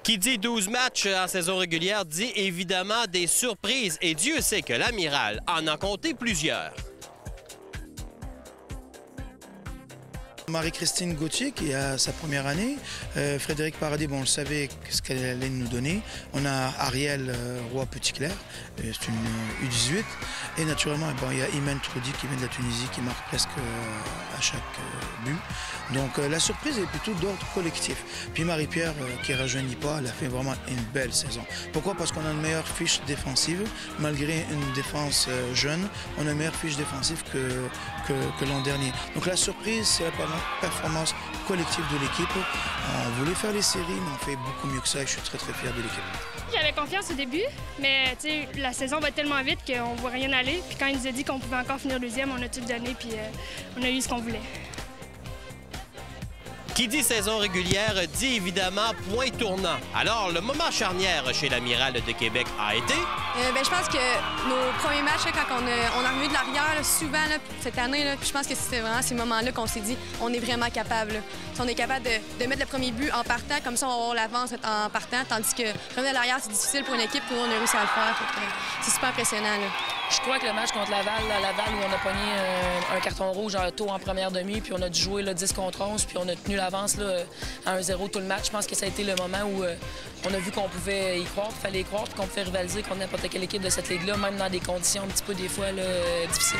Qui dit 12 matchs en saison régulière dit évidemment des surprises. Et Dieu sait que l'Amiral en a compté plusieurs. Marie-Christine Gauthier qui a sa première année, Frédéric Paradis, bon, on le savait ce qu'elle allait nous donner. On a Ariel Roy-Petitclerc, c'est une U18. Et naturellement, bon, il y a Imen Troudi qui vient de la Tunisie, qui marque presque à chaque but. Donc la surprise est plutôt d'ordre collectif. Puis Marie-Pierre, qui ne rajeunit pas, elle a fait vraiment une belle saison. Pourquoi? Parce qu'on a une meilleure fiche défensive. Malgré une défense jeune, on a une meilleure fiche défensive que l'an dernier. Donc la surprise, c'est la performance collective de l'équipe. On voulait faire les séries, mais on fait beaucoup mieux que ça et je suis très fier de l'équipe. J'avais confiance au début, mais la saison va tellement vite qu'on ne voit rien aller. Puis quand il nous a dit qu'on pouvait encore finir deuxième, on a tout donné puis on a eu ce qu'on voulait. Qui dit saison régulière dit évidemment point tournant. Alors, le moment charnière chez l'Amiral de Québec a été? Je pense que nos premiers matchs, là, quand on est arrivé de l'arrière, souvent là, cette année, là, je pense que c'était vraiment ces moments-là qu'on s'est dit on est vraiment capable. Là. On est capable de mettre le premier but en partant, comme ça on va avoir l'avance en partant, tandis que revenir de l'arrière, c'est difficile pour une équipe, puis nous on a réussi à le faire. C'est super impressionnant. Là. Je crois que le match contre Laval, où on a pogné un carton rouge tôt en première demi, puis on a dû jouer là, 10 contre 11, puis on a tenu l'avance à 1-0 tout le match. Je pense que ça a été le moment où on a vu qu'on pouvait y croire, qu'il fallait y croire, puis qu'on pouvait rivaliser contre n'importe quelle équipe de cette ligue-là, même dans des conditions un petit peu des fois là, difficiles.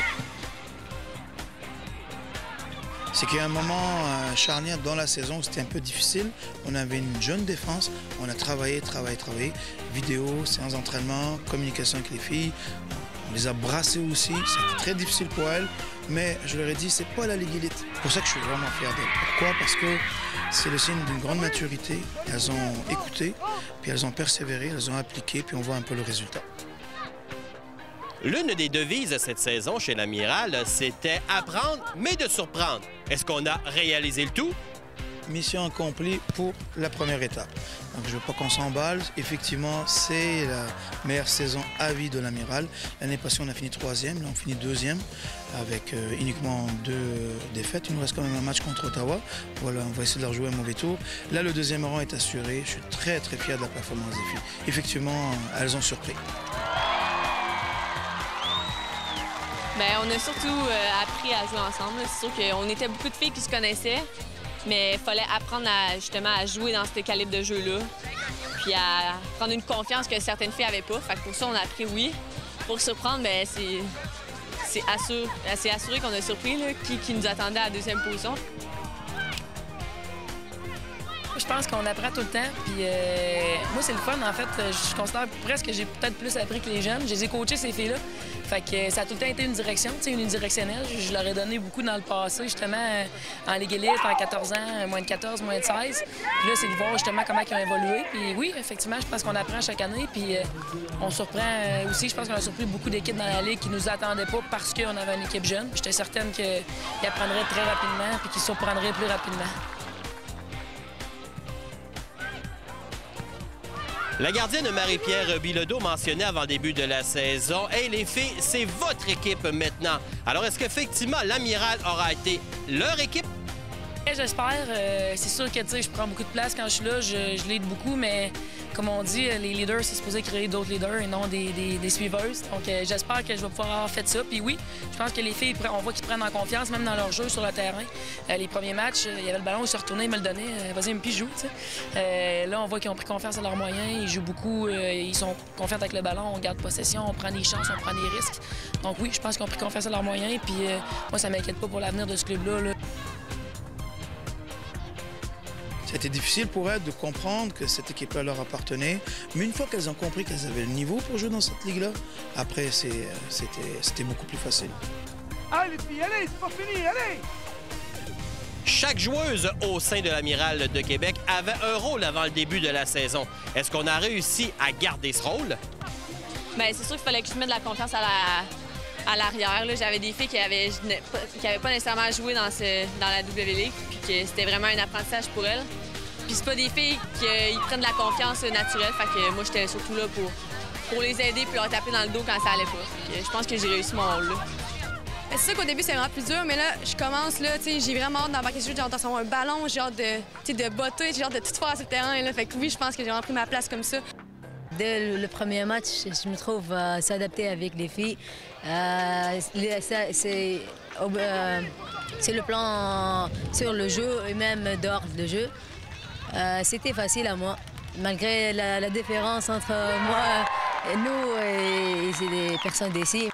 C'est qu'il y a un moment charnière dans la saison où c'était un peu difficile. On avait une jeune défense, on a travaillé. Vidéo, séance d'entraînement, communication avec les filles. On les a brassées aussi, c'était très difficile pour elles, mais je leur ai dit, c'est pas la Ligue élite. C'est pour ça que je suis vraiment fier d'elles. Pourquoi? Parce que c'est le signe d'une grande maturité. Elles ont écouté, puis elles ont persévéré, elles ont appliqué, puis on voit un peu le résultat. L'une des devises cette saison chez l'Amiral, c'était apprendre, mais de surprendre. Est-ce qu'on a réalisé le tout? Mission accomplie pour la première étape. Donc, je ne veux pas qu'on s'emballe. Effectivement, c'est la meilleure saison à vie de l'Amiral. L'année passée, on a fini 3e. Là, on finit 2e avec uniquement 2 défaites. Il nous reste quand même un match contre Ottawa. Voilà, on va essayer de leur jouer un mauvais tour. Là, le 2e rang est assuré. Je suis très fier de la performance des filles. Effectivement, elles ont surpris. Bien, on a surtout appris à jouer ensemble. C'est sûr qu'on était beaucoup de filles qui se connaissaient. Mais il fallait apprendre justement à jouer dans ce calibre de jeu-là, puis à prendre une confiance que certaines filles n'avaient pas. Fait que pour ça, on a appris oui. Pour surprendre, bien, c'est assuré qu'on a surpris là, qui nous attendait à la 2e position. Je pense qu'on apprend tout le temps, puis moi, c'est le fun. En fait, je considère presque que j'ai peut-être plus appris que les jeunes. Je les ai coachés, ces filles-là. Fait que ça a tout le temps été une direction, unidirectionnelle. Je leur ai donné beaucoup dans le passé, justement, en Ligue élite, en 14 ans, moins de 14, moins de 16. Puis là, c'est de voir justement comment ils ont évolué. Puis oui, effectivement, je pense qu'on apprend chaque année, puis on surprend aussi. Je pense qu'on a surpris beaucoup d'équipes dans la Ligue qui nous attendaient pas parce qu'on avait une équipe jeune. J'étais certaine qu'ils apprendraient très rapidement puis qu'ils surprendraient plus rapidement. La gardienne Marie-Pierre Bilodeau mentionnait avant le début de la saison, « Hey les filles, c'est votre équipe maintenant. » Alors, est-ce qu'effectivement, l'Amiral aura été leur équipe? J'espère. C'est sûr que je prends beaucoup de place quand je suis là. Je lead beaucoup, mais comme on dit, les leaders, c'est supposé créer d'autres leaders et non des suiveuses. Donc, j'espère que je vais pouvoir avoir fait ça. Puis oui, je pense que les filles, on voit qu'ils prennent en confiance, même dans leur jeu sur le terrain. Les premiers matchs, il y avait le ballon, ils se retournaient, ils me le donnaient. Vas-y, puis joue. Là, on voit qu'ils ont pris confiance à leurs moyens. Ils jouent beaucoup, ils sont confiants avec le ballon, on garde possession, on prend des chances, on prend des risques. Donc oui, je pense qu'ils ont pris confiance à leurs moyens. Puis moi, ça m'inquiète pas pour l'avenir de ce club-là. Là. C'était difficile pour elles de comprendre que cette équipe-là leur appartenait. Mais une fois qu'elles ont compris qu'elles avaient le niveau pour jouer dans cette ligue-là, après, c'était beaucoup plus facile. Allez, les filles, allez, c'est pas fini, allez! Chaque joueuse au sein de l'Amiral de Québec avait un rôle avant le début de la saison. Est-ce qu'on a réussi à garder ce rôle? Bien, c'est sûr qu'il fallait que je mette de la confiance à l'arrière. J'avais des filles qui avaient pas nécessairement joué dans la W-League, puis que c'était vraiment un apprentissage pour elles. Puis c'est pas des filles qui prennent de la confiance naturelle, fait que moi j'étais surtout là pour les aider puis leur taper dans le dos quand ça allait pas. Je pense que j'ai réussi mon rôle là. C'est sûr qu'au début, c'est vraiment plus dur, mais là, je commence, là, tu sais, j'ai vraiment hâte d'embarquer sur le jeu, j'ai hâte d'avoir un ballon, j'ai hâte de botter, j'ai hâte de tout faire sur le terrain, là. Fait que oui, je pense que j'ai vraiment pris ma place comme ça. Dès le premier match, je me trouve s'adapter avec les filles. C'est le plan sur le jeu et même dehors le jeu. C'était facile à moi, malgré la différence entre moi et nous et les personnes d'ici.